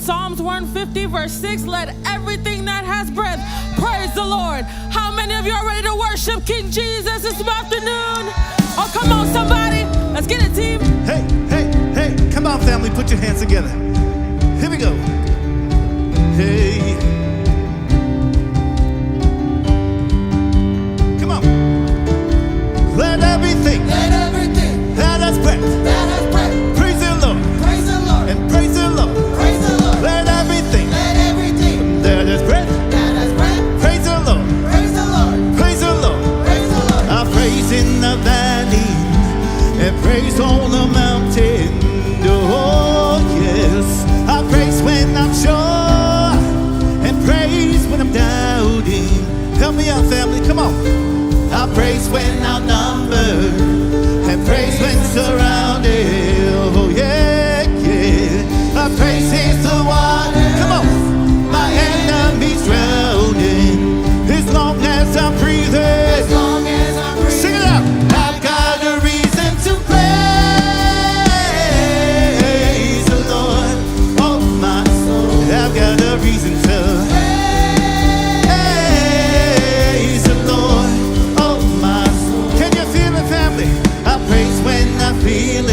Psalms 150 verse 6, let everything that has breath praise the Lord. How many of you are ready to worship King Jesus this afternoon? Oh, come on, somebody. Let's get it, team. Hey, hey, hey. Come on, family. Put your hands together. Here we go. Hey. Come on. Let everything that has breath praise the Lord. Praise the Lord. And praise the Lord. Praise the Lord. Let everything that has breath praise the Lord. Praise the Lord. Praise the Lord. Praise the Lord. I praise in the valley and praise on the mountain. Oh yes, I praise when I'm sure and praise when I'm doubting. Help me out, family, come on. I praise when outnumbered and praise when surrounded. Oh yeah, yeah. I praise is the water. Come on, my enemies drowning. As long as I'm breathing, As long as I'm breathing, sing it out. I've got a reason to praise the Lord. Oh my soul, I've got a reason to praise the Lord. Oh my soul, can you feel it, family? I praise when I feel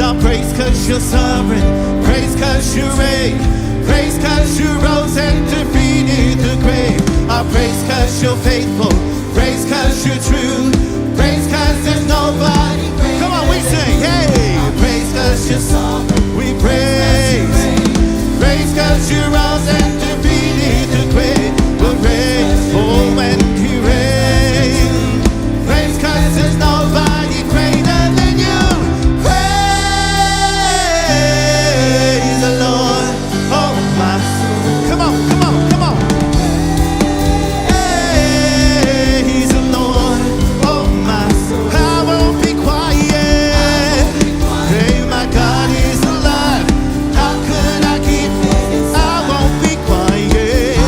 I praise cause you're sovereign. Praise cause you reign. Praise cause you rose and defeated the grave. I praise cause you're faithful. Praise cause you're true. Praise cause there's nobody greater. Come on, we sing, hey! Praise cause you're sovereign. We praise. Praise cause you rose and defeated the grave. We praise, oh, and you reign. Praise cause there's nobody greater than you. Praise the Lord, oh my soul. Come on, come on, come on. Praise the Lord, oh my soul. I won't be quiet. Hey, my God is alive. How could I keep it? I won't be quiet.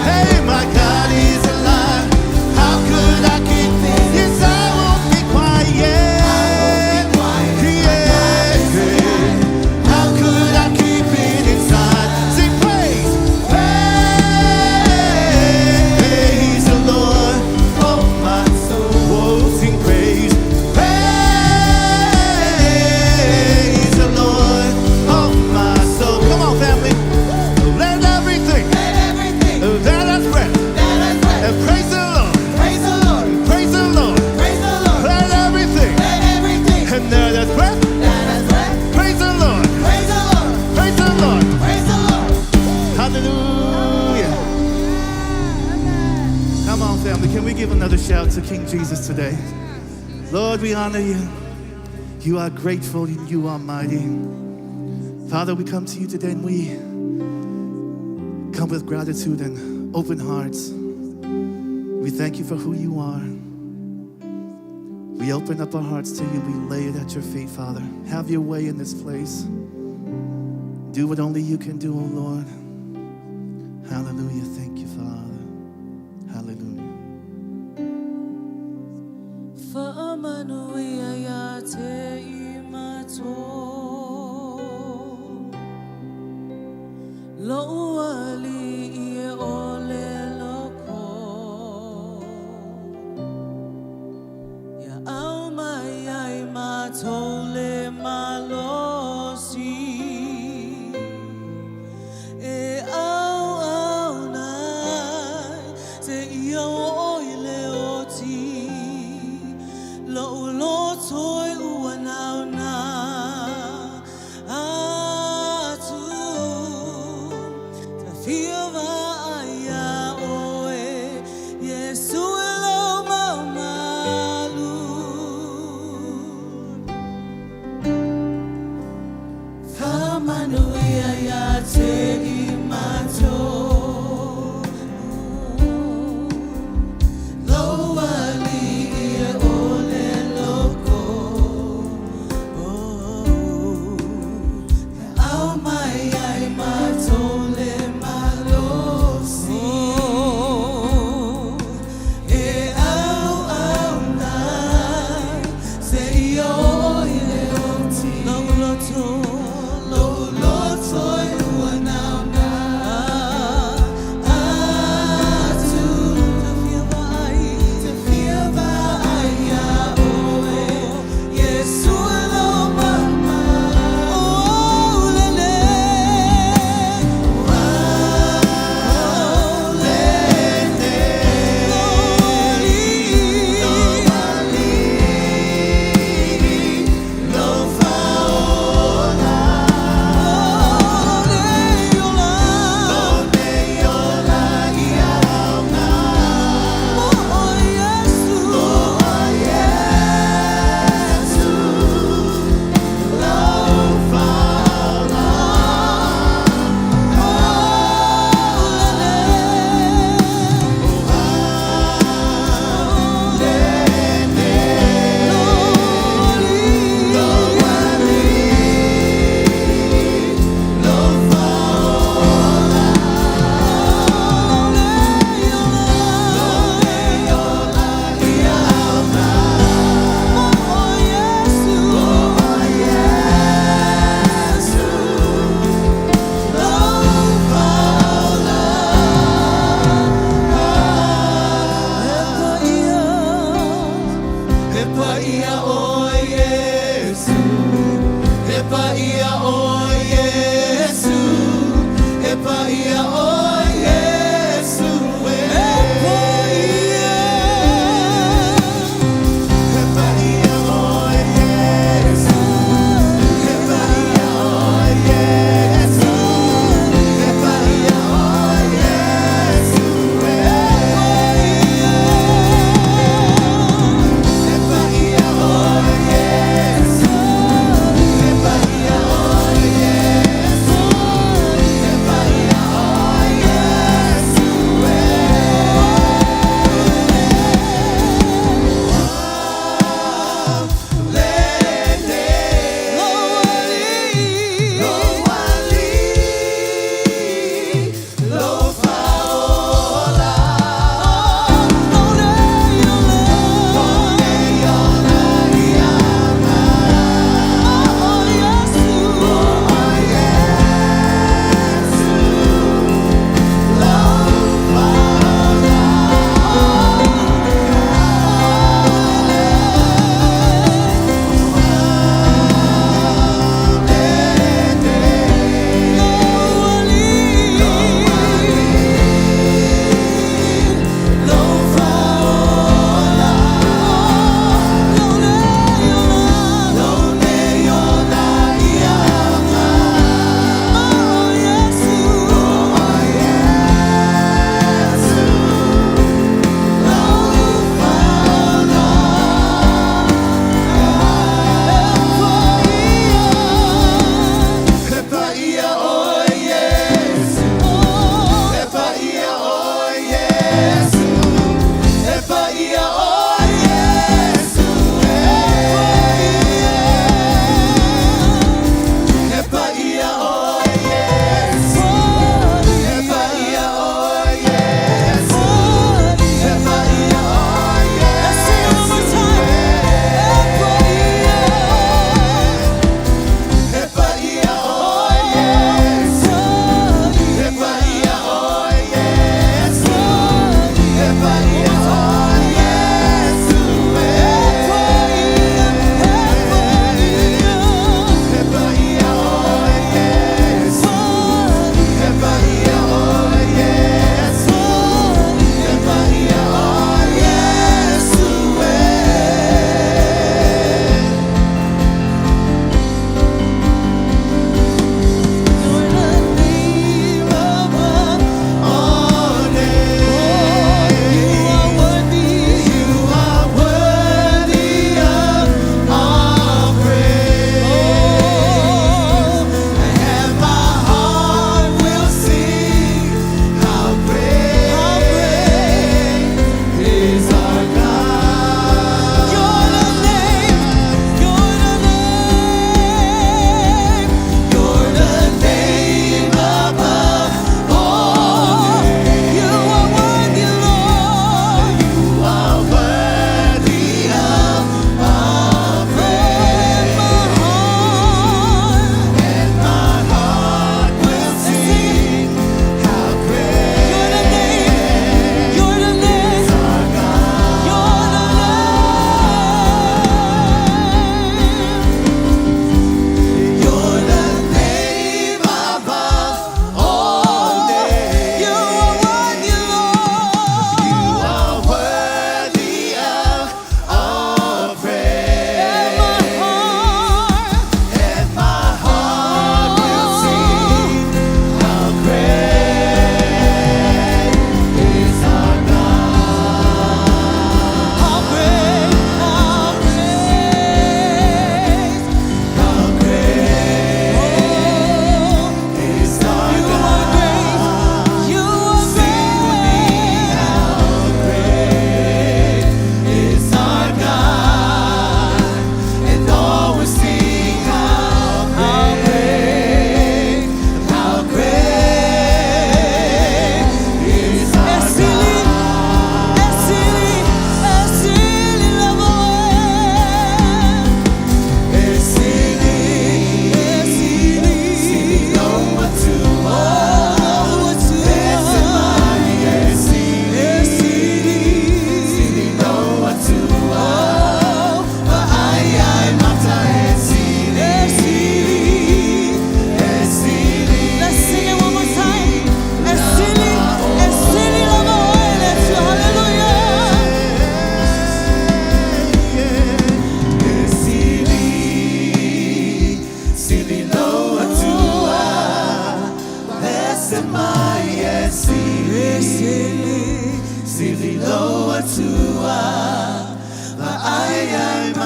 Hey, my God is alive. How could I keep it? Yes, I won't be quiet. Yeah. How could I keep it inside? Sing praise. Praise the Lord, oh my soul. Whoa, sing praise. Praise the Lord, oh my soul. Come on, family. Let everything that has breath and praise the Lord. Praise the Lord. Praise the Lord. Praise the Lord. Let everything Let everything and that has breath that has breath praise the Lord. praise the Lord. Praise the Lord. Praise the Lord. Hallelujah. Come on, family. Can we give another shout to King Jesus today? Lord, we honor you. You are grateful and you are mighty. Father, we come to you today and we come with gratitude and open hearts. We thank you for who you are. We open up our hearts to you. We lay it at your feet, Father. Have your way in this place. Do what only you can do, oh Lord. Hallelujah. Thank you, Father. Hallelujah. paia o Yesu, e paia o Yesu, e paia. E paia o Yesu, e paia o Yesu, e paia o Yesu, e paia. E paia o Yesu, e paia o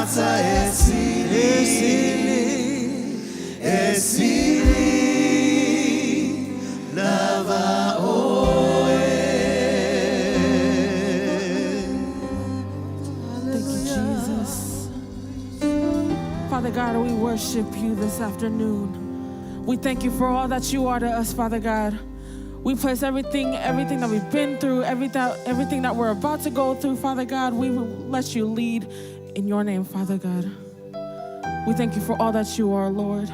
Mata esili lava oe. Thank you, Jesus. Father God, we worship you this afternoon. We thank you for all that you are to us, Father God. We place everything that we've been through, everything that we're about to go through, Father God. We will let you lead in your name, Father God. We thank you for all that you are, Lord.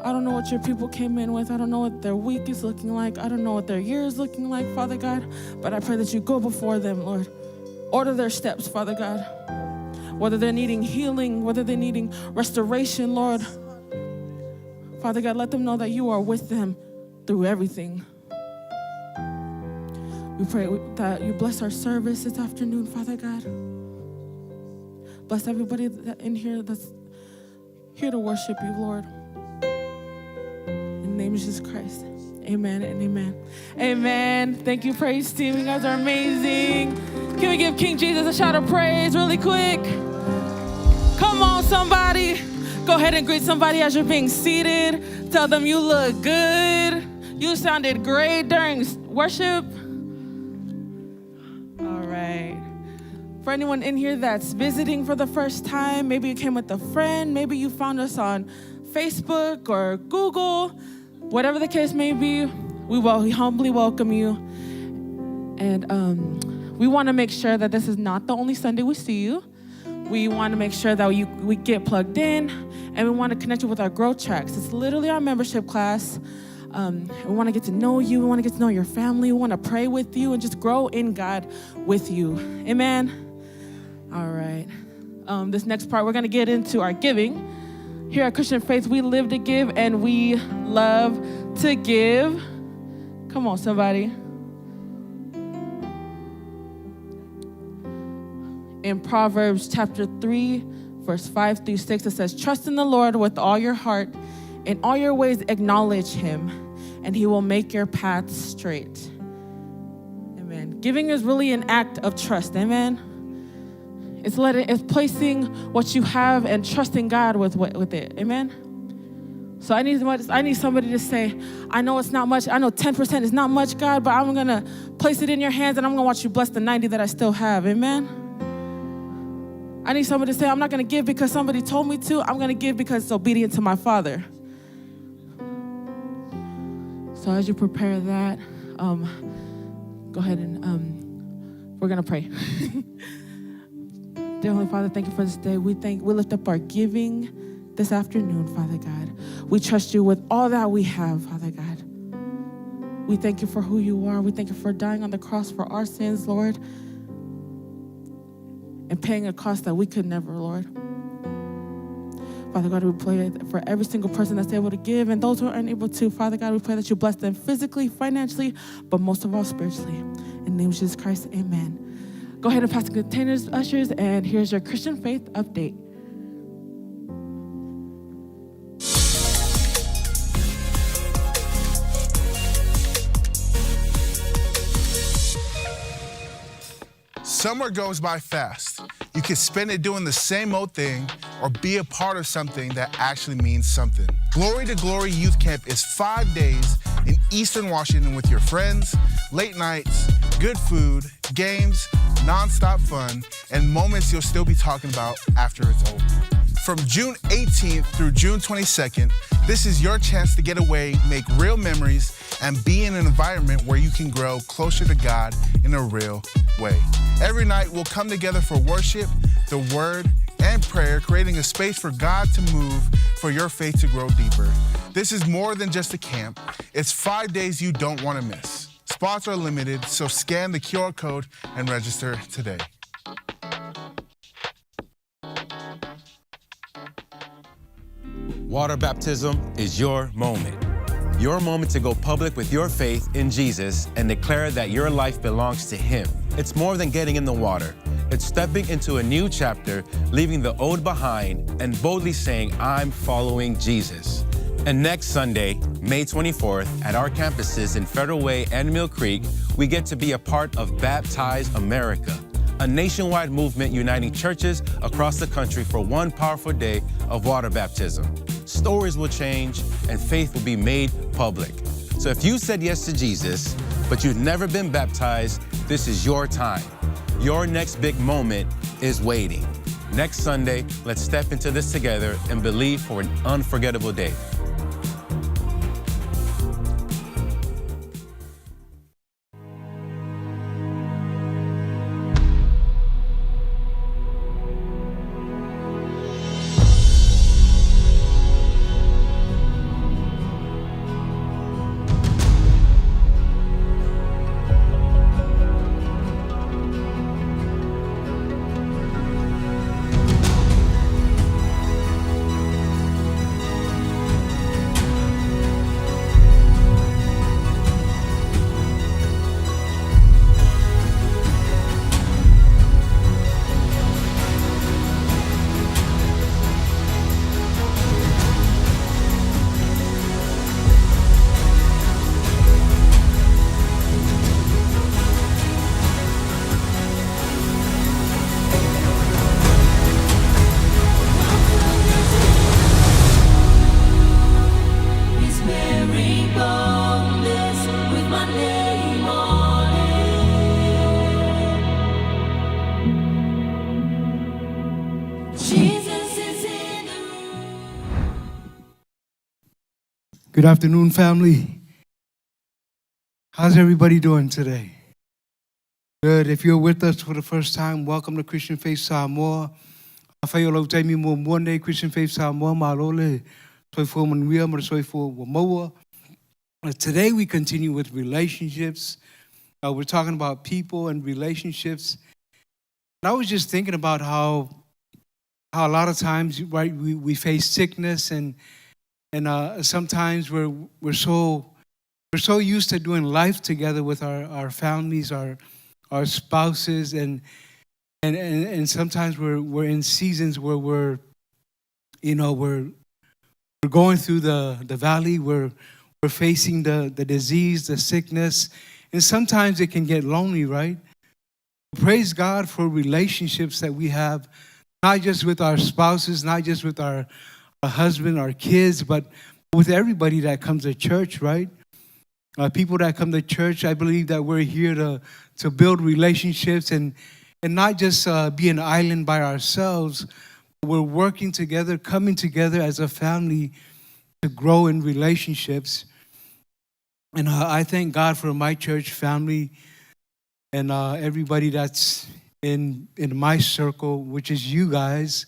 I don't know what your people came in with. I don't know what their week is looking like. I don't know what their year is looking like, Father God. But I pray that you go before them, Lord. Order their steps, Father God. Whether they're needing healing, whether they're needing restoration, Lord. Father God, let them know that you are with them through everything. We pray that you bless our service this afternoon, Father God. Bless everybody in here that's here to worship you, Lord. In the name of Jesus Christ, amen and amen. Amen. Thank you, praise team. You guys are amazing. Can we give King Jesus a shout of praise really quick? Come on, somebody. Go ahead and greet somebody as you're being seated. Tell them you look good. You sounded great during worship. All right. For anyone in here that's visiting for the first time, maybe you came with a friend, maybe you found us on Facebook or Google, whatever the case may be, we humbly welcome you. And we want to make sure that this is not the only Sunday we see you. We want to make sure that we get plugged in, and we want to connect you with our growth tracks. It's literally our membership class. We want to get to know you. We want to get to know your family. We want to pray with you and just grow in God with you. Amen. All right. This next part, we're going to get into our giving. Here at Christian Faith, we live to give and we love to give. Come on, somebody. In Proverbs chapter 3, verse 5 through 6, it says, trust in the Lord with all your heart. In all your ways acknowledge him, and he will make your paths straight. Amen. Giving is really an act of trust. Amen. It's placing what you have and trusting God with it. Amen. So I need somebody to say, I know it's not much. I know 10% is not much, God, but I'm going to place it in your hands and I'm going to watch you bless the 90 that I still have. Amen. I need somebody to say, I'm not going to give because somebody told me to. I'm going to give because it's obedient to my Father. So as you prepare that, go ahead and we're going to pray. Dear Heavenly Father, thank you for this day. We lift up our giving this afternoon, Father God. We trust you with all that we have, Father God. We thank you for who you are. We thank you for dying on the cross for our sins, Lord, and paying a cost that we could never, Lord. Father God, we pray for every single person that's able to give and those who are unable to. Father God, we pray that you bless them physically, financially, but most of all spiritually. In the name of Jesus Christ, amen. Go ahead and pass the containers, ushers, and here's your Christian Faith update. Summer goes by fast. You can spend it doing the same old thing or be a part of something that actually means something. Glory to Glory Youth Camp is 5 days in Eastern Washington with your friends, late nights, good food, games, nonstop fun, and moments you'll still be talking about after it's over. From June 18th through June 22nd, this is your chance to get away, make real memories, and be in an environment where you can grow closer to God in a real way. Every night, we'll come together for worship, the word, and prayer, creating a space for God to move, for your faith to grow deeper. This is more than just a camp. It's 5 days you don't want to miss. Spots are limited, so scan the QR code and register today. Water baptism is your moment. Your moment to go public with your faith in Jesus and declare that your life belongs to Him. It's more than getting in the water. It's stepping into a new chapter, leaving the old behind, and boldly saying, I'm following Jesus. And next Sunday, May 24th, at our campuses in Federal Way and Mill Creek, we get to be a part of Baptize America, a nationwide movement uniting churches across the country for one powerful day of water baptism. Stories will change and faith will be made public. So if you said yes to Jesus, but you've never been baptized, this is your time. Your next big moment is waiting. Next Sunday, let's step into this together and believe for an unforgettable day. He's wearing boldness with my name on it. Jesus is in the room. Good afternoon, family. How's everybody doing today? Good. If you're with us for the first time, welcome to Christian Faith Samoa. Fesoʻotaiga mo Monday Christian Faith Samoa malole soifo manuia mo soifo wamoa. Today we continue with relationships. We're talking about people and relationships. And I was just thinking about how a lot of times, right, we face sickness and sometimes we're so used to doing life together with our families, our spouses, and sometimes we're in seasons where we're going through the valley, we're facing the disease, the sickness, and sometimes it can get lonely, right? Praise God for relationships that we have, not just with our spouses, not just with our husband, our kids, but with everybody that comes to church, right? People that come to church, I believe that we're here to build relationships and not just be an island by ourselves. We're working together, coming together as a family to grow in relationships. And I thank God for my church family and everybody that's in my circle, which is you guys.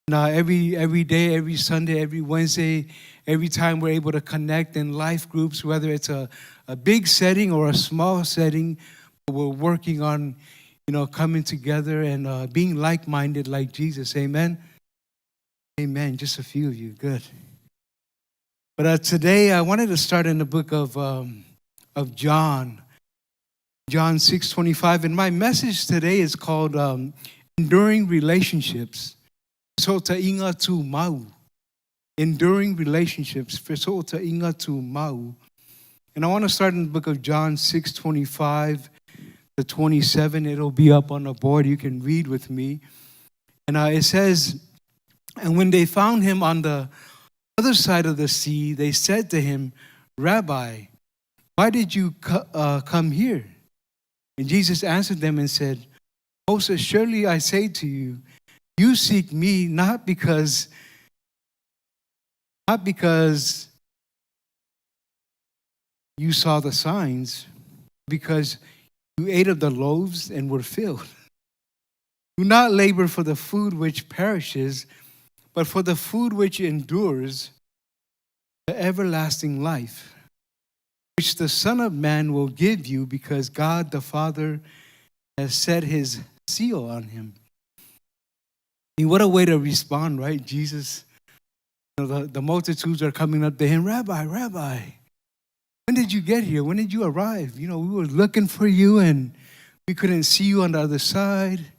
And every day, every Sunday, every Wednesday, every time we're able to connect in life groups, whether it's a big setting or a small setting, we're working on, coming together and being like-minded like Jesus. Amen? Amen. Just a few of you. Good. But today I wanted to start in the book of John 6:25. And my message today is called Enduring Relationships. Fesoʻotaiga Tumau. Enduring relationships. Fesoʻotaiga Tumau. And I want to start in the book of John 6:25 to 27. It'll be up on the board. You can read with me. And it says, "And when they found him on the other side of the sea, they said to him, 'Rabbi, why did you come here?' And Jesus answered them and said, 'Most assuredly I say to you, you seek me not because you saw the signs, because you ate of the loaves and were filled. Do not labor for the food which perishes, but for the food which endures, the everlasting life, which the Son of Man will give you, because God the Father has set his seal on him.'" I mean, what a way to respond, right? Jesus, the multitudes are coming up to him, "Rabbi, Rabbi, when did you get here? When did you arrive? We were looking for you and we couldn't see you on the other side."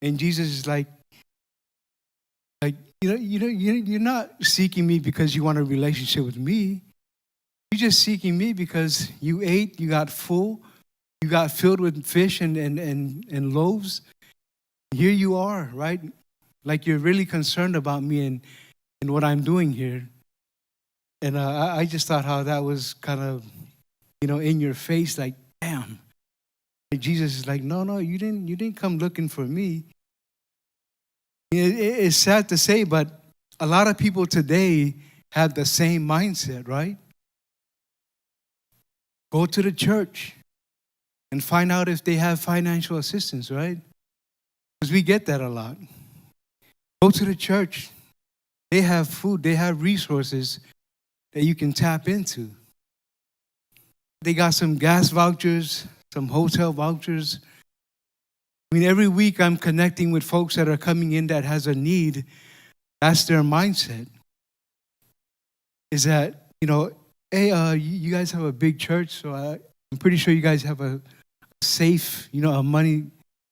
And Jesus is like, you're not seeking me because you want a relationship with me. You're just seeking me because you ate, you got full, you got filled with fish and loaves. Here you are, right? Like you're really concerned about me and what I'm doing here. And I just thought how that was kind of, in your face, like, damn. And Jesus is like, no, you didn't come looking for me. It's sad to say, but a lot of people today have the same mindset, right? Go to the church and find out if they have financial assistance, right? Because we get that a lot. Go to the church. They have food. They have resources that you can tap into. They got some gas vouchers, some hotel vouchers. I mean, every week I'm connecting with folks that are coming in that has a need. That's their mindset. Is that, hey, you guys have a big church, so I'm pretty sure you guys have a safe, a money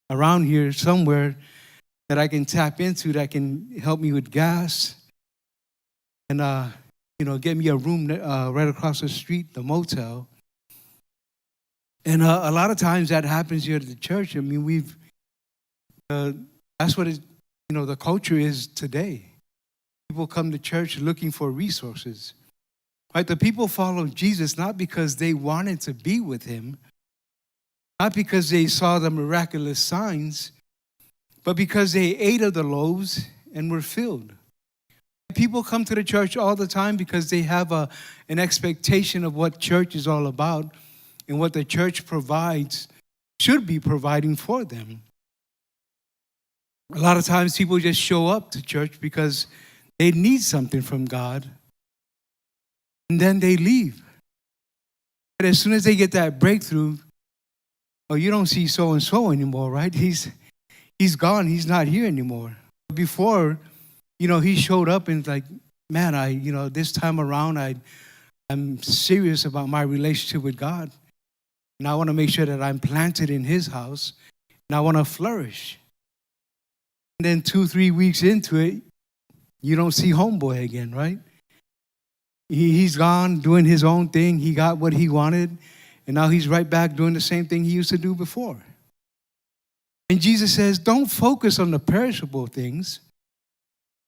around here somewhere that I can tap into that can help me with gas and, get me a room right across the street, the motel. And a lot of times that happens here at the church. I mean, that's what the culture is today. People come to church looking for resources. Right? The people follow Jesus not because they wanted to be with him, not because they saw the miraculous signs, but because they ate of the loaves and were filled. People come to the church all the time because they have an expectation of what church is all about and what the church provides, should be providing for them. A lot of times people just show up to church because they need something from God, and then they leave. But as soon as they get that breakthrough, you don't see so-and-so anymore, right? He's gone. He's not here anymore. Before, he showed up and like, man, this time around, I'm serious about my relationship with God. And I want to make sure that I'm planted in his house, and I want to flourish. And then 2-3 weeks into it, you don't see homeboy again, right? He's gone doing his own thing. He got what he wanted, and now he's right back doing the same thing he used to do before. And Jesus says, don't focus on the perishable things.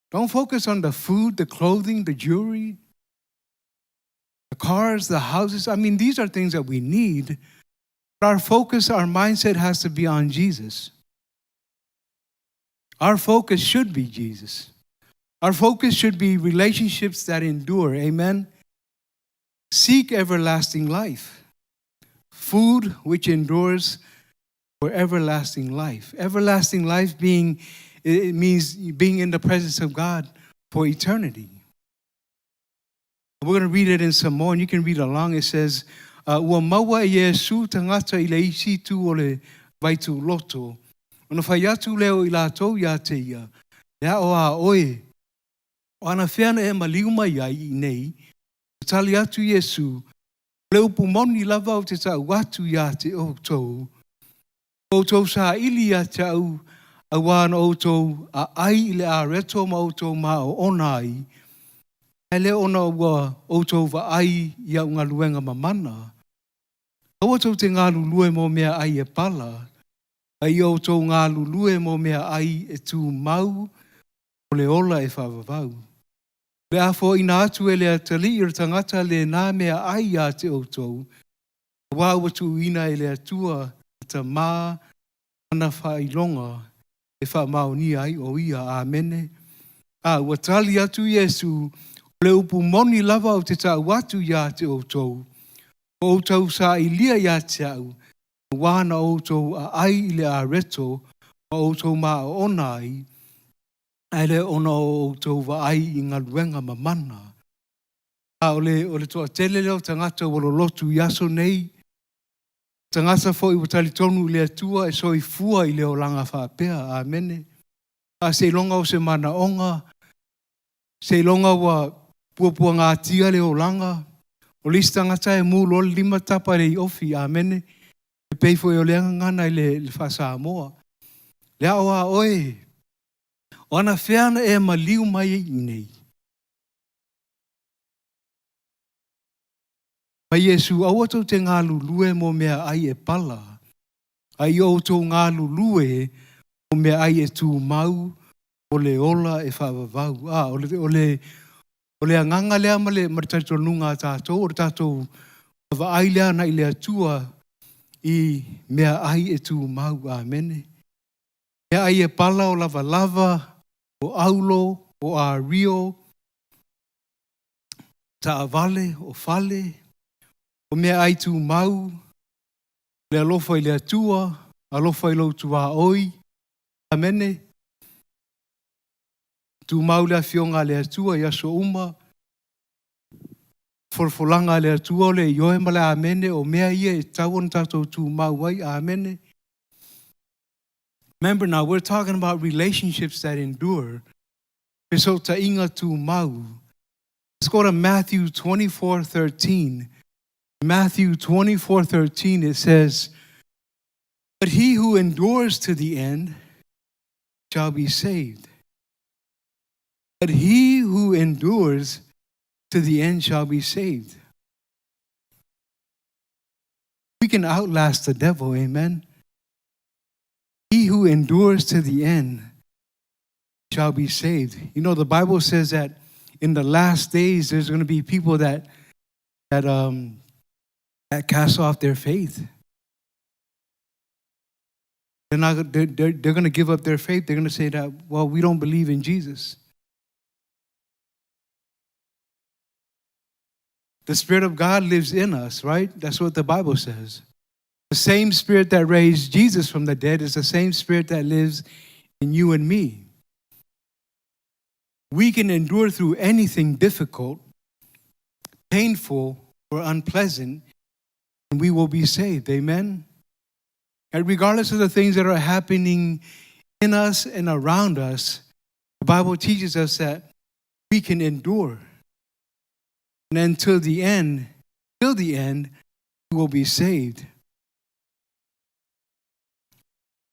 Don't focus on the food, the clothing, the jewelry, the cars, the houses. I mean, these are things that we need. But our focus, our mindset has to be on Jesus. Our focus should be Jesus. Our focus should be relationships that endure. Amen? Seek everlasting life. Food which endures for everlasting life. Everlasting life it means being in the presence of God for eternity. We're going to read it in Samoa, and you can read along. It says, Ua maua Yesu tangata i le isi tu o le vaitu loto. Ona whai atu leo i lātou ia te ia. Lea o a oe. O ana whiana e maliuma iai i nei. Tali atu Yesu. Leo pumoni lava o te tau atu ia te o tou. O tou sa ili ia te au. A wana o tou a ai i le a reto ma o tou ma o ona ai. E le ona ua o tou va ai ia unga luenga mamana. O tou te ngā lulue mo mea ai e pala. Ai o tou ngā lulue mo mea ai e tū mau o le ola e whawawau. Le afo ina atu e le atali i tangata le nā mea ai a te o tou. Wā ua tu ina e le atua ta mā ana whailonga e whamau ni ai o ia. Amene. Ua tali atu Yesu le upu moni lava o te tau watu ia te o tou. O tau sa i lia ia te au. Wāna o tou a ai i le a reto, o tou mā o ona ai, ai le ona o tou wa ai i ngā luenga mamana. O le toa tele leo tangata walo lotu i aso nei, tangata fo i watali tonu i le atua e soi fua i leo langa whapea. Amene. Se longa o se mana onga, se longa wa puapua ngā tia leo langa, o lisi tangata e mūlo o lima tapa le i ofi. Amene. E pei fo e o leanga ngana i le Samoa. Lea oa oe. O ana whiana e maliu mai i nei. Ma Yesu, au atau te ngā lulue mo mea ai e pala. Ai o tō ngā lulue o mea ai e Tumau o le ola e whaavavau. O le anganga lea ma le tatou nunga tātou, o le tātou whaai lea na i le atua i mea ai e Tumau. Amene. Mea ai e pala o lava lava, o aulo, o a rio, ta avale, o fale, o mea ai Tumau, le alofa i le atua, alofa i lo tua oi. Amene. Tumau le afionga le atua i aso uma. Forfolanga le atua o le ioe ma le amene o mea ia e tauon tatou Tumau ai. Amene. Remember now, we're talking about relationships that endure. Fesoʻotaiga Tumau. Let's go to Matthew 24:13. Matthew 24:13, it says, but he who endures to the end shall be saved. But he who endures to the end shall be saved. We can outlast the devil, amen? He who endures to the end shall be saved. You know, the Bible says that in the last days, there's going to be people that cast off their faith. They're going to give up their faith. They're going to say that, well, we don't believe in Jesus. The Spirit of God lives in us, right? That's what the Bible says. The same Spirit that raised Jesus from the dead is the same Spirit that lives in you and me. We can endure through anything difficult, painful, or unpleasant, and we will be saved. Amen? And regardless of the things that are happening in us and around us, the Bible teaches us that we can endure. And until the end, we will be saved.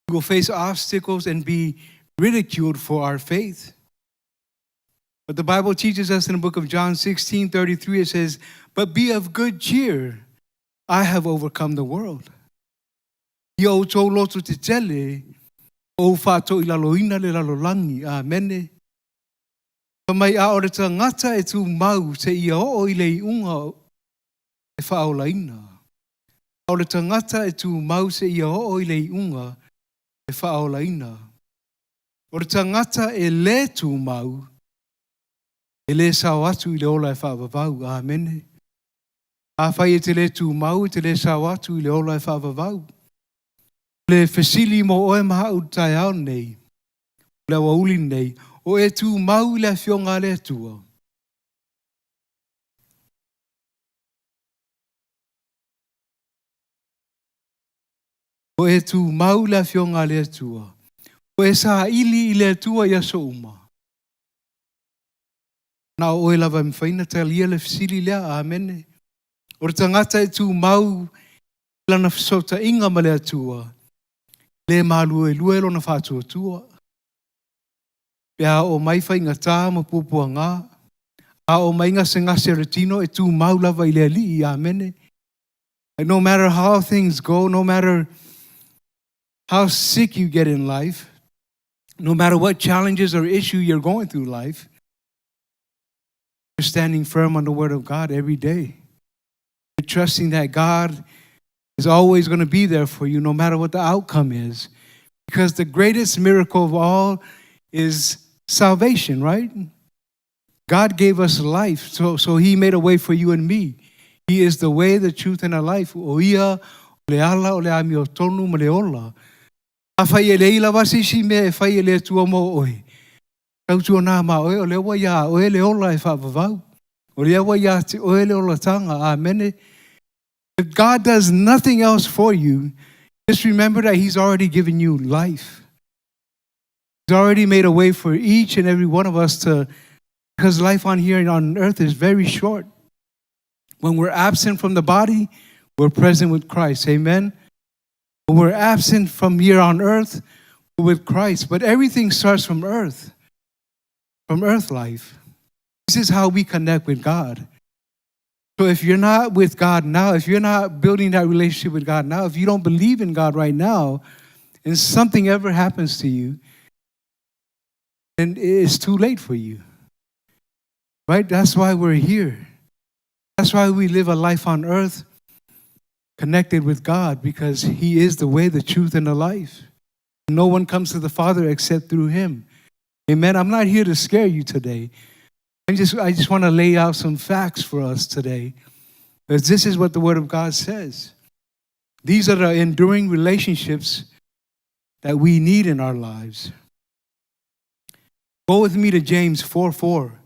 We will face obstacles and be ridiculed for our faith. But the Bible teaches us in the book of John 16:33, it says, but be of good cheer, I have overcome the world. Ia o tō loto te tele, o whātou i laloina le lalolangi. Amene. Mai a ore ta ngata e Tumau te ia o i le iunga e whaolaina. Ore ta ngata e Tumau te ia o i le iunga e whaolaina. Ore ta ngata e le Tumau e le sao atu i le ola e whaavavau. Amene. A whai e te le Tumau te le sao atu i le ola e whaavavau. Le fesili mo oe maha u tai au nei. Le wauli nei. O e Tumau i le fionga le atua. O e Tumau i le fionga le atua. O e sa ili i le atua i aso uma. Na o e lava mwhaina talia le fesili lea. Amene. O re tangata e Tumau lana Fesoʻotaiga ma le atua. Le malue lue lona whātua. Pea o mai whainga tā ma pupua ngā. A o mai ngā se ngase retino e Tumau lava i le alii. Amene. And no matter how things go, no matter how sick you get in life, no matter what challenges or issue you're going through life, you're standing firm on the Word of God every day. You're trusting that God is always going to be there for you no matter what the outcome is. Because the greatest miracle of all is salvation, right? God gave us life, so He made a way for you and me. He is the way, the truth, and the life. O ia, o le ala, o le ami o tonu, ma le ola. A whai e le ila wasi si mea e whai e le tua mo oe. Kau tua nā ma oe, o le awa ia, oe le ola e whaavavau. O le awa ia te oe le ola tanga. Amene. If God does nothing else for you, just remember that He's already given you life. He's already made a way for each and every one of us because life on here on earth is very short. When we're absent from the body, we're present with Christ. Amen? When we're absent from here on earth, we're with Christ. But everything starts from earth life. This is how we connect with God. So if you're not with God now, if you're not building that relationship with God now, if you don't believe in God right now, and something ever happens to you, then it's too late for you. Right? That's why we're here. That's why we live a life on earth connected with God, because He is the way, the truth, and the life. No one comes to the Father except through Him. Amen. I'm not here to scare you today. I just want to lay out some facts for us today, because this is what the Word of God says. These are the enduring relationships that we need in our lives. Go with me to James 4:4.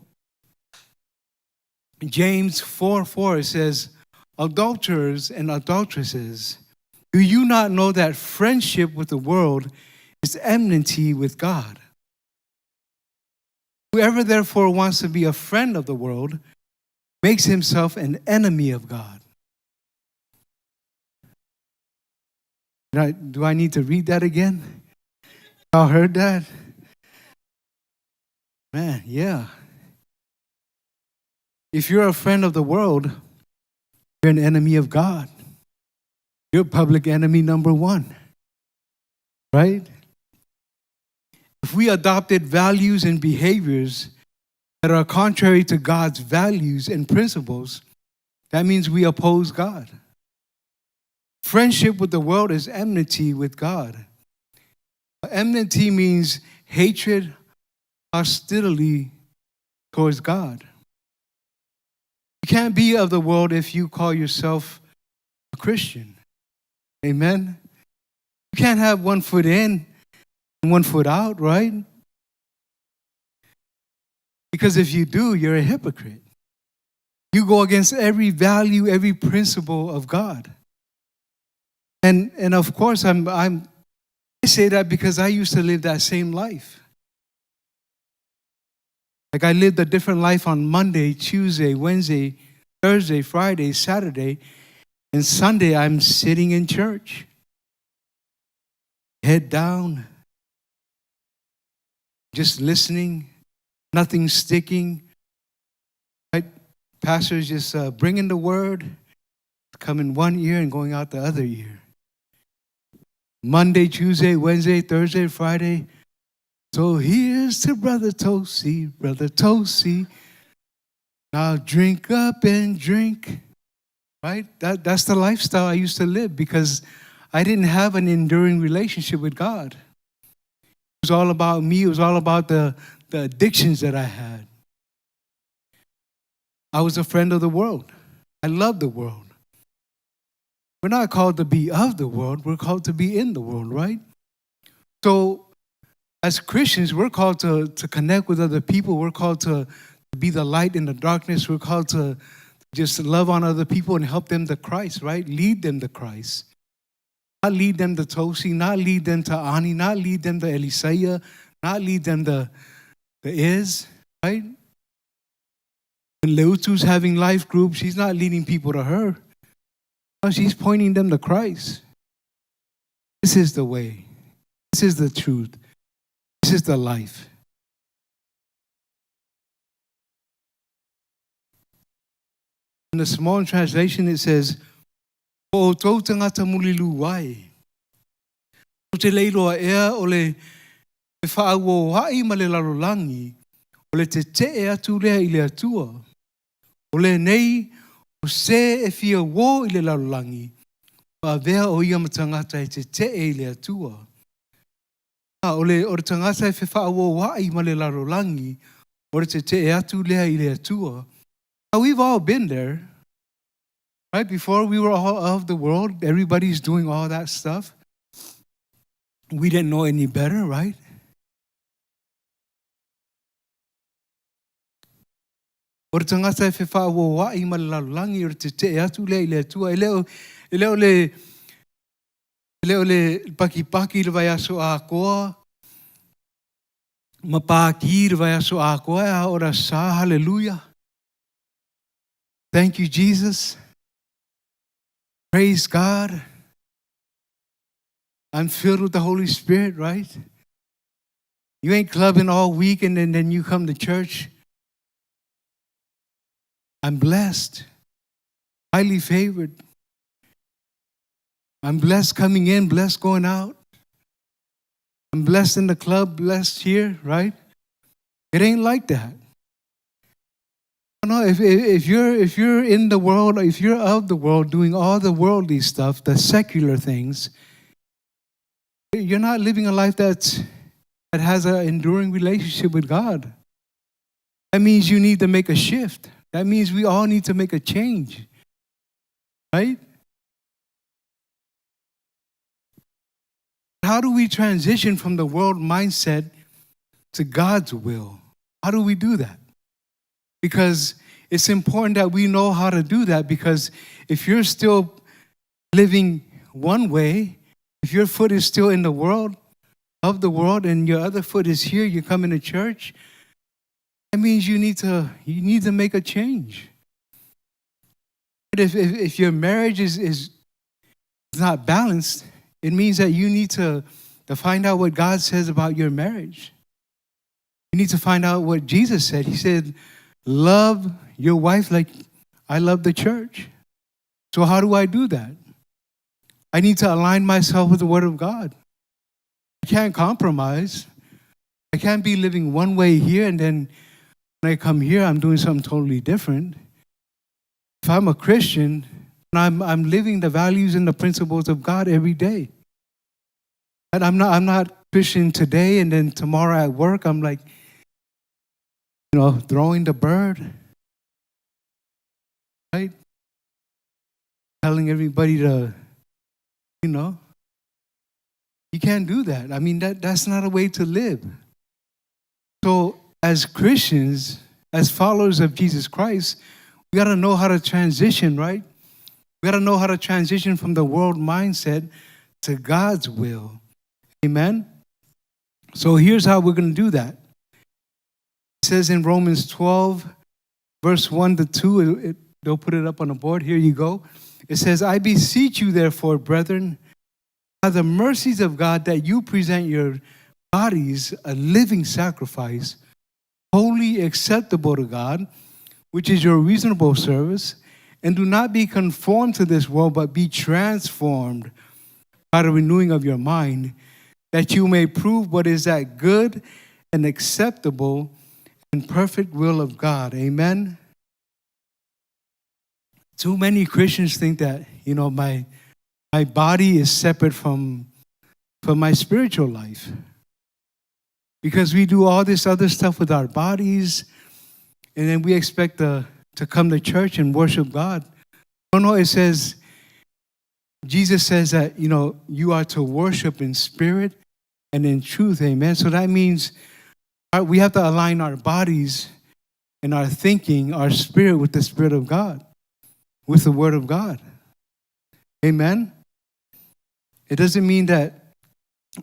James 4:4 says, adulterers and adulteresses, do you not know that friendship with the world is enmity with God? Whoever therefore wants to be a friend of the world makes himself an enemy of God. Do I need to read that again? Y'all heard that? Man, yeah. If you're a friend of the world, you're an enemy of God. You're public enemy number one, right? If we adopted values and behaviors that are contrary to God's values and principles, that means we oppose God. Friendship with the world is enmity with God. Enmity means hatred, hostility towards God. You can't be of the world if you call yourself a Christian. Amen? You can't have one foot in and one foot out, right? Because if you do, you're a hypocrite. You go against every value, every principle of God. And of course, I say that because I used to live that same life. Like I lived a different life on Monday, Tuesday, Wednesday, Thursday, Friday, Saturday, and Sunday I'm sitting in church. Head down, just listening, nothing sticking. Right? Pastor's just bringing the word, coming one ear and going out the other ear. Monday, Tuesday, Wednesday, Thursday, Friday. So here's to Brother Tosi, Brother Tosi. Now drink up and drink. Right? That's the lifestyle I used to live because I didn't have an enduring relationship with God. It was all about me. It was all about the addictions that I had. I was a friend of the world. I loved the world. We're not called to be of the world. We're called to be in the world, right? So as Christians, we're called to connect with other people. We're called to be the light in the darkness. We're called to just love on other people and help them to Christ, right? Lead them to Christ. Not lead them to Tosi, not lead them to Ani, not lead them to Elisaiah, not lead them to Iz, right? When Leutu's having life groups, she's not leading people to her. No, she's pointing them to Christ. This is the way. This is the truth. This is the life. In the small translation, it says, O tau tangata mulilu wai. O te leiloa ea o le whaawo hai ma le larolangi, o le te te atu rea i le atua. O le nei, o se e fia wo i le larolangi, pa vea o ia matangata e te te i le atua. O le tangata e whaawo hai ma le larolangi, o le te te atu rea i le atua. Now, we've all been there. Right? Before we were all of the world, everybody's doing all that stuff. We didn't know any better, right? O re tangata e whewha wo wa I malalangi o te te atu le I le atua. E leo le paki le vai aso a koa. Mapaki le vai aso a koa. E ora sa, hallelujah. Thank you, Jesus. Praise God. I'm filled with the Holy Spirit, right? You ain't clubbing all week and then you come to church. I'm blessed. highly favored. I'm blessed coming in, blessed going out. I'm blessed in the club, blessed here, right? It ain't like that. No, if you're in the world, if you're of the world doing all the worldly stuff, the secular things, you're not living a life that has an enduring relationship with God. That means you need to make a shift. That means we all need to make a change, right? How do we transition from the world mindset to God's will? How do we do that? Because it's important that we know how to do that, because if you're still living one way, if your foot is still in the world, of the world, and your other foot is here, you come into church, that means you need to make a change. If your marriage is not balanced, it means that you need to find out what God says about your marriage. You need to find out what Jesus said. He said, love your wife like I love the church. So how do I do that? I need to align myself with the Word of God. I can't compromise. I can't be living one way here and then when I come here, I'm doing something totally different. If I'm a Christian, I'm living the values and the principles of God every day. And I'm not Christian today and then tomorrow at work, I'm like, throwing the bird, right? Telling everybody to, you can't do that. I mean, that's not a way to live. So as Christians, as followers of Jesus Christ, we got to know how to transition, right? We got to know how to transition from the world mindset to God's will. Amen? So here's how we're going to do that. It says in Romans 12, verse 1 to 2, they'll put it up on the board. Here you go. It says, I beseech you, therefore, brethren, by the mercies of God, that you present your bodies a living sacrifice, wholly acceptable to God, which is your reasonable service, and do not be conformed to this world, but be transformed by the renewing of your mind, that you may prove what is that good and acceptable and perfect will of God. Amen? Too many Christians think that, my body is separate from my spiritual life. Because we do all this other stuff with our bodies, and then we expect to come to church and worship God. No, it says, Jesus says that, you are to worship in spirit and in truth, amen? So that means we have to align our bodies and our thinking, our spirit with the Spirit of God, with the Word of God. Amen? It doesn't mean that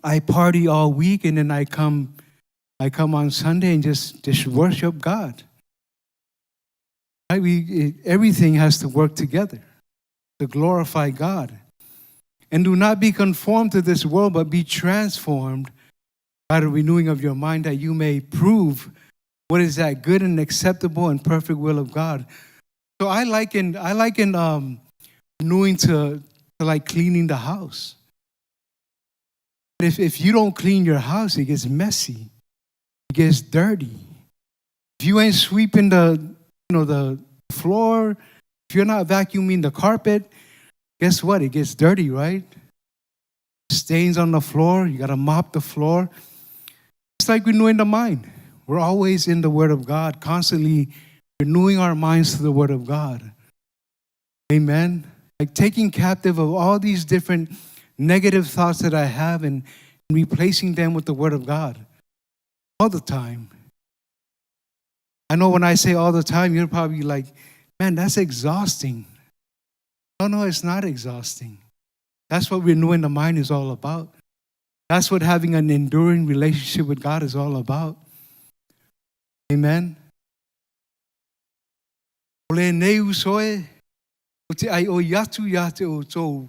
I party all week and then I come on Sunday and just worship God. Right? Everything has to work together to glorify God. And do not be conformed to this world, but be transformed by the renewing of your mind, that you may prove what is that good and acceptable and perfect will of God. So I liken renewing to like cleaning the house. If you don't clean your house, it gets messy. It gets dirty. If you ain't sweeping the floor, if you're not vacuuming the carpet, guess what? It gets dirty, right? Stains on the floor. You got to mop the floor. It's like renewing the mind. We're always in the Word of God, constantly renewing our minds to the Word of God. Amen? Like taking captive of all these different negative thoughts that I have and replacing them with the Word of God. All the time. I know when I say all the time, you're probably like, man, that's exhausting. No, it's not exhausting. That's what renewing the mind is all about. That's what having an enduring relationship with God is all about. Amen? Ole nei usoe, o te ai o yatu yate o tōu.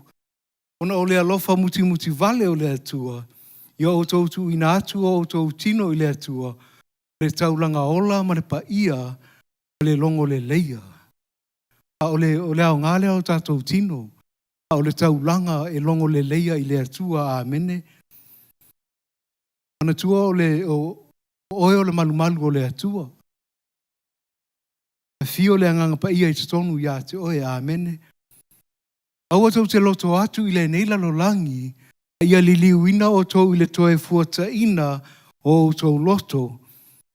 Ona ole alofa muti vale o le atua. Ia o tōu tu ina atua o tōu tino i le atua. Le taulanga ola ma le paia, le longo le leia. A ole au ngā leo tātou tino. A ole taulanga e longo le leia I le atua a mene. Ana tua o oe o le malumalu o le atua. A fio le anganga pa ia I te tonu ia te oe a mene. Aua tau te loto atu I le neila lo langi. Ia li liuina o tau I le toe fuata ina o tau loto.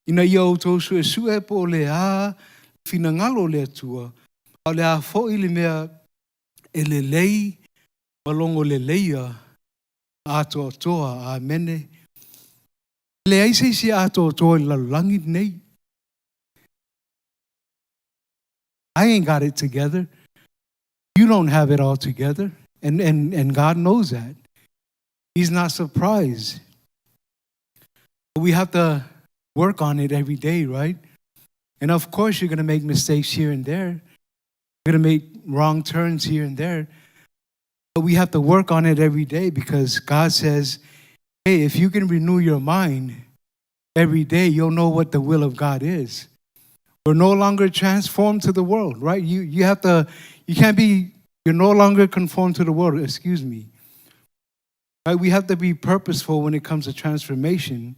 Ina ia o tau sue po o le a fina ngalo le atua. A le a fo I le mea e le lei malongo le leia a toa toa a mene. Le aise si a toa toa I lalangi nei. I ain't got it together. You don't have it all together. And God knows that. He's not surprised. We have to work on it every day, right? And of course, you're going to make mistakes here and there. You're going to make wrong turns here and there. But we have to work on it every day because God says, hey, if you can renew your mind every day, you'll know what the will of God is. We're no longer transformed to the world, right? You're no longer conformed to the world, excuse me. Right? We have to be purposeful when it comes to transformation.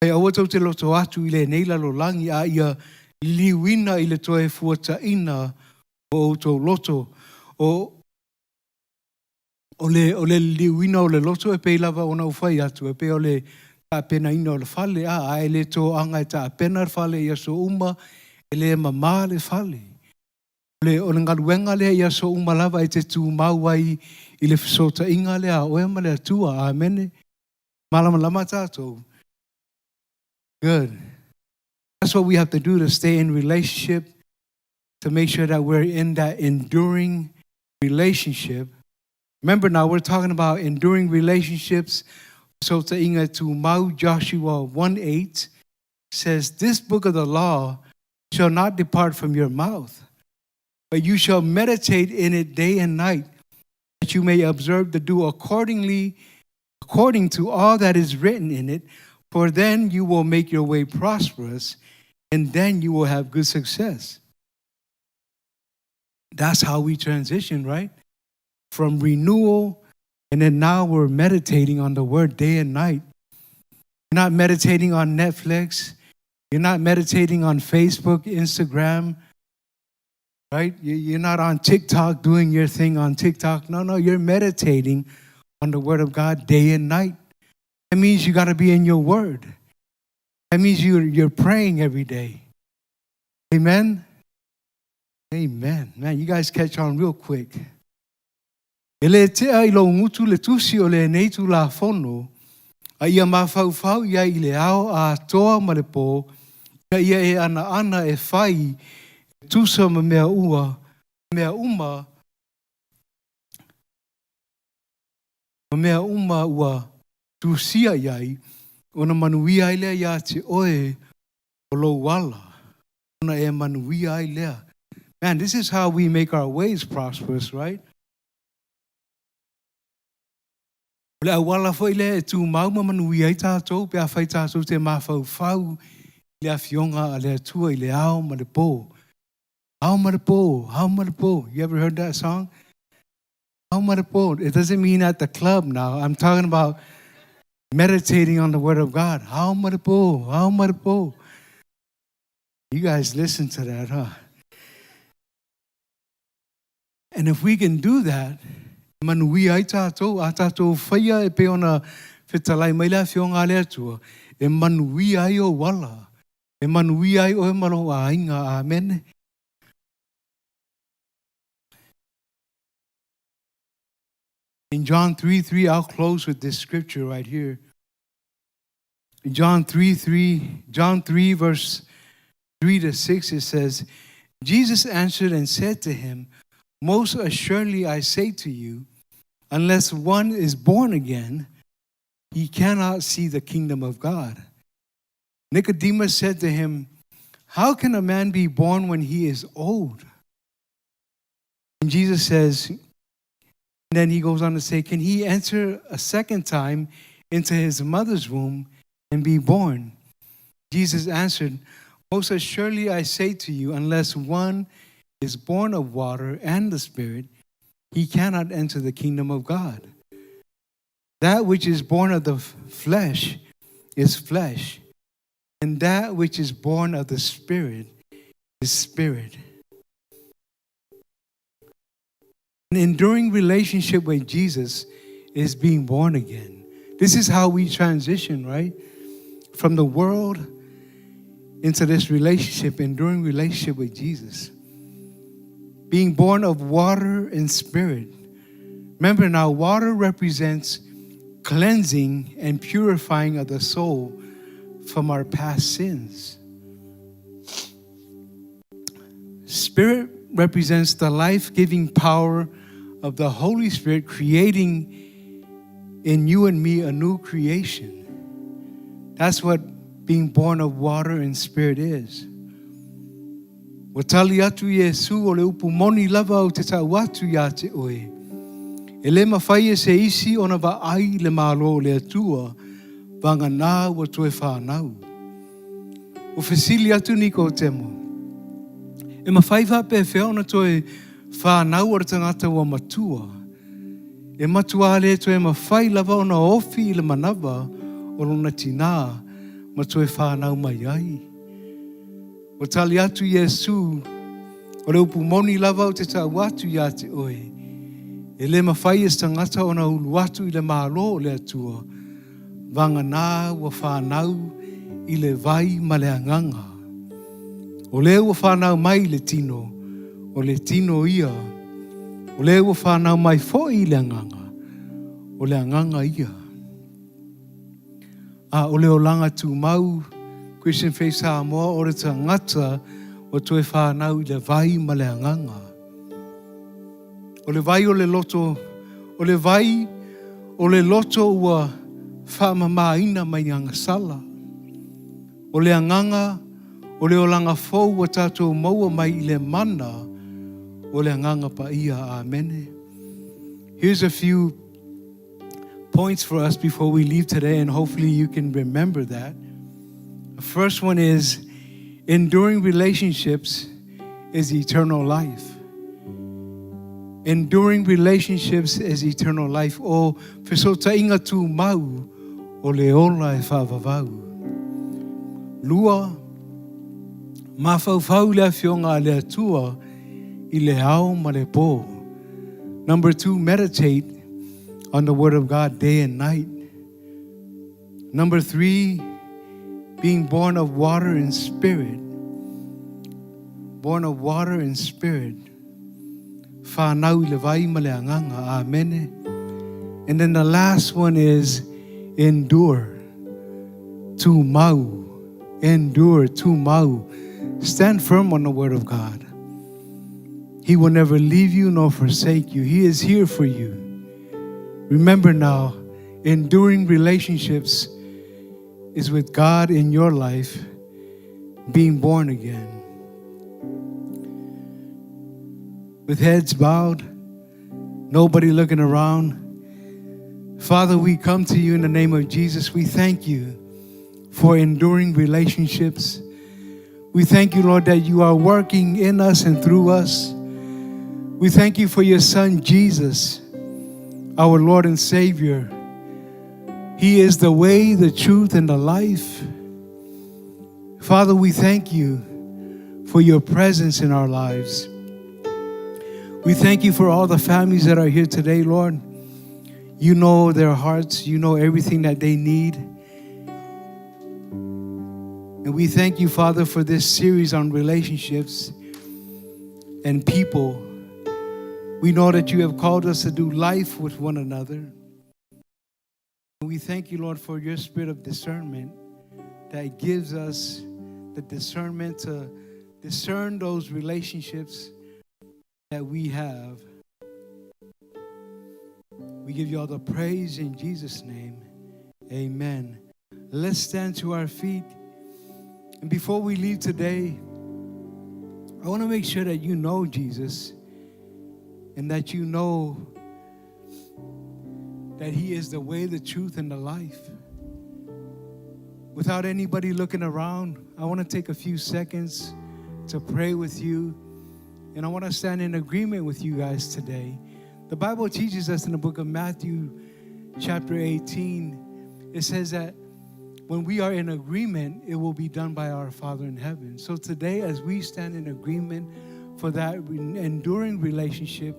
E aua tau te loto atu I le neila lo langi a ia liwina I le toe fuataina o tau loto. O le liwina o le loto e pei lava ona ufai atu. E pei o le taapena ina o le fale a e le tō anga e taapena le fale ia so uma e le mama le fale. O le ngaluenga le ia so uma lava e te Tumau ai I le Fesoʻotaiga le a oe ma le atua. Amene. Malama lama tātou. Good. That's what we have to do to stay in relationship, to make sure that we're in that enduring relationship. Remember now, we're talking about enduring relationships. So to Tumau, Joshua 1:8 says, this book of the law shall not depart from your mouth, but you shall meditate in it day and night, that you may observe to do according to all that is written in it. For then you will make your way prosperous, and then you will have good success. That's how we transition, right? From renewal, and then now we're meditating on the word day and night. You're not meditating on Netflix. You're not meditating on Facebook, Instagram, right? You're not on TikTok doing your thing on TikTok. No, you're meditating on the word of God day and night. That means you got to be in your word. That means you're praying every day. Amen? Amen. Man, you guys catch on real quick. Ele te ai lo ngutu le tusi o le neitu la fono, a ia mawhauwhau ia I le ao a toa ma le po, ia e ana e whai, tusa ma mea uma, ua, tusia iai, ona manuia ai lea ia te oe o lo wala. Ona e manuia ai lea. Man, this is how we make our ways prosperous, right? Lea wala foi lea e Tumau ma manuia ai tātou, pia whai tātou te mawhauwhau, lea fionga a lea tua I le ao ma le po. Ao ma le po, ao ma le po. You ever heard that song? Ao ma le po. It doesn't mean at the club now. I'm talking about meditating on the word of God. How maripo, how maripo. You guys listen to that, huh? And if we can do that, manui ai tātou, a tātou whaia e pe ona whetalai mai lea whionga lea tua, e manui ai o wala, e manui ai o e malo a inga, amen. In John 3:3, I'll close with this scripture right here. In John 3, verse 3 to 6, it says, Jesus answered and said to him, most assuredly I say to you, unless one is born again, he cannot see the kingdom of God. Nicodemus said to him, how can a man be born when he is old? And Jesus says, and then he goes on to say, can he enter a second time into his mother's womb and be born? Jesus answered, most assuredly I say to you, unless one is born of water and the Spirit, he cannot enter the kingdom of God. That which is born of the flesh is flesh, and that which is born of the Spirit is spirit. An enduring relationship with Jesus is being born again. This is how we transition, right? From the world into this relationship, enduring relationship with Jesus. Being born of water and spirit. Remember now, water represents cleansing and purifying of the soul from our past sins. Spirit represents the life-giving power of the Holy Spirit creating in you and me a new creation. That's what being born of water and spirit is. Watali atu Yesu o le upumoni lava o te tau atu ia te oe. E le mawhaia se isi ona wa ai le malo le atua vanga nā wa tue whanau. O fesili atu niko o temo. E mawhaiva pe whiaona toe whanau o le tangata wa matua. E matua le toe mawhai lava ona ofi i le manawa o lona tina ma toe whanau mai ai. O tali atu Yesu, o le upumoni lava o te tau atu ia te oe. E le mawhai es tangata o na ulu atu i le malo o le atua. Vanga nā wa whanau i le vai ma le anganga. O le wa whanau mai le tino, o le tino ia. O le wa whanau mai fo i le anganga, o le anganga ia. O le o langa Tumau, Christian Faith Samoa, o le tangata o toe whanau i le vai ma le anganga. O le vai o le loto, o le vai o le loto ua whamamaina mai anga sala. O le anganga, o le o langa fau wa tātou maua mai i le mana, o le anganga pa ia, amene. Here's a few points for us before we leave today, and hopefully you can remember that. The first one is, enduring relationships is eternal life. Enduring relationships is eternal life. O Fesoʻotaiga Tumau, o le ola e whawawau. Lua, mawhauwhau le awhionga le atua i le ao ma le pō. Number 2, meditate on the Word of God day and night. Number 3, being born of water and spirit. Born of water and spirit. Whanau I le vai ma le anganga, amene. And then the last one is endure. Tumau. Endure, tumau. Stand firm on the Word of God. He will never leave you nor forsake you. He is here for you. Remember now, enduring relationships is with God in your life, being born again. With heads bowed, nobody looking around. Father, we come to you in the name of Jesus. We thank you for enduring relationships. We thank you, Lord, that you are working in us and through us. We thank you for your Son, Jesus, our Lord and Savior. He is the way, the truth, and the life. Father, we thank you for your presence in our lives. We thank you for all the families that are here today, Lord. You know their hearts. You know everything that they need. And we thank you, Father, for this series on relationships and people. We know that you have called us to do life with one another. And we thank you, Lord, for your spirit of discernment that gives us the discernment to discern those relationships that we have. We give you all the praise in Jesus' name. Amen. Let's stand to our feet. And before we leave today, I want to make sure that you know Jesus and that you know that He is the way, the truth, and the life. Without anybody looking around, I want to take a few seconds to pray with you. And I want to stand in agreement with you guys today. The Bible teaches us in the book of Matthew, chapter 18, it says that when we are in agreement, it will be done by our Father in heaven. So today, as we stand in agreement for that enduring relationship,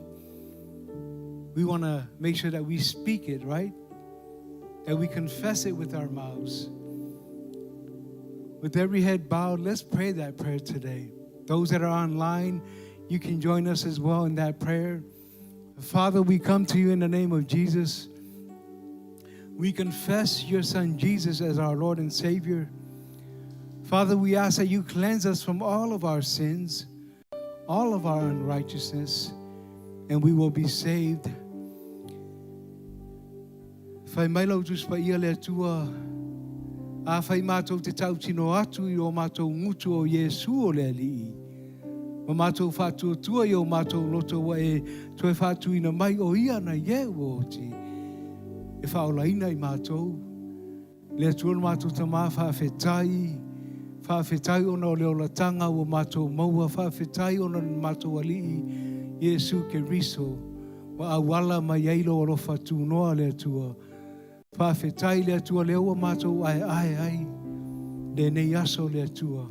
we want to make sure that we speak it, right? That we confess it with our mouths. With every head bowed, let's pray that prayer today. Those that are online, you can join us as well in that prayer. Father, we come to you in the name of Jesus. We confess your Son Jesus as our Lord and Savior. Father, we ask that you cleanse us from all of our sins, all of our unrighteousness, and we will be saved. Fai mailo tus pa ia le tua. A fai mātou te tau tino atu i o mātou ngutu o Yesu o le alii. O mātou whātua tua i o mātou loto wa e toe whātu ina mai o ia na ye o ti. E whaolaina i mātou. Le atua mātou ta mā whawhetai. Whawhetai ona o leo latanga o mātou maua. Whawhetai ona mātou alii. Yesu ke riso. Wa awala mai eilo o lo whatu noa le atua. Whawhetai le atua leo o mātou ai. Le nei aso le atua.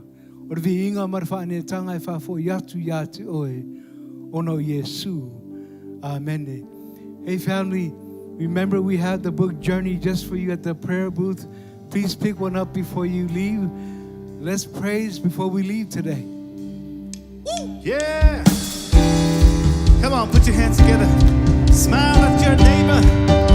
O vi inga marwhaane tanga e whafo yatu yate oe. Ono Yesu. Amen. Hey family, remember we had the book Journey just for you at the prayer booth. Please pick one up before you leave. Let's praise before we leave today. Yeah. Come on, put your hands together. Smile at your neighbor.